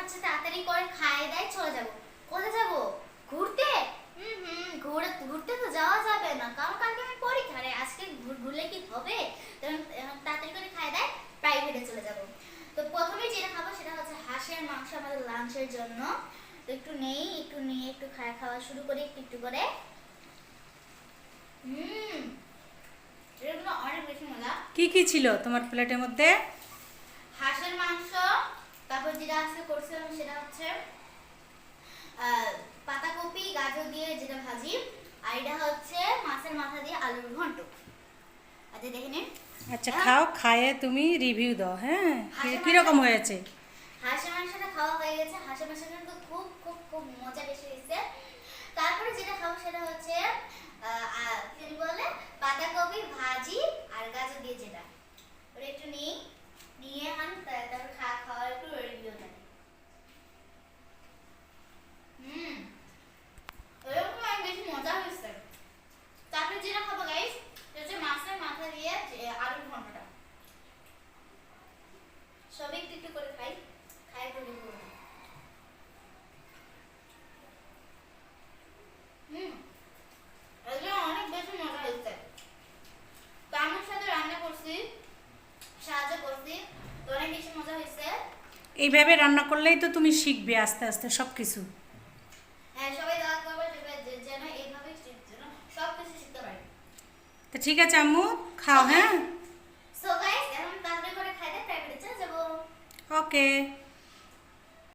হচ্ছে তাড়াতাড়ি করে খাইয়ে দেয় চলে যাব। কোথায় যাব? ঘুরতে? ঘুরতে তো যাওয়া যাবে না, কারণ কালকে আমি পরীক্ষা। আরে আজকে ঘুরলে কি হবে? তাড়াতাড়ি করে খাইয়ে দেয়, প্রাইভেটে চলে যাব। তো প্রথমে যেটা খাবো সেটা হচ্ছে হাঁসের মাংস আমাদের লাঞ্চের জন্য। তো একটু নিয়ে একটু খাওয়া শুরু করি একটু একটু করে। এগুলো অনেক বেশি মজা। কি কি ছিল তোমার প্লেটের মধ্যে? হাঁসের মাংস, তারপর যেটা আজকে করছিলাম সেটা হচ্ছে পাতাকপি গাজর দিয়ে যেটা ভাজি, আর এটা হচ্ছে মাছের মাথা দিয়ে আলুর ঘন্ট। আচ্ছা দেখে নিন। আচ্ছা খাও, খায়ে তুমি রিভিউ দাও। হ্যাঁ, কিরকম হয়েছে? হাঁসের মাংসটা খাওয়া হয়ে গেছে। হাঁসের মাংসটা কিন্তু খুব খুব খুব মজা বেশি হয়েছে। তারপরে যেটা খাবো সেটা হচ্ছে কি বলে পাতাকপি ভাজি আর গাজর দিয়ে যেটা, ওটা একটু নিয়ে তারপর খাওয়ার একটু রিভিউ দেয়। এরকম অনেক বেশি মজা হয়েছে। তারপরে যেটা খাবো গাইস সেটা হচ্ছে মাছের মাথা দিয়ে আলুর ঘন্টটা। সব একটু একটু করে খাই বলি বলি। এগুলো অনেক বেশি মজা হয়েছে। তো আমার সাথে রান্না করছি, সাহায্য করছি, তো অনেক বেশি মজা হয়েছে। এইভাবে রান্না করলেই তো তুমি শিখবে আস্তে আস্তে সব কিছু। হ্যাঁ, সবাই দোয়া করবে যেন এইভাবে সব কিছু শিখতে পারি। তো ঠিক আছে আম্মু, খাও। হ্যাঁ, সো গাইস এখন তাড়াতাড়ি করে খাইতে প্রাইভেটে চলে যাবো। ওকে।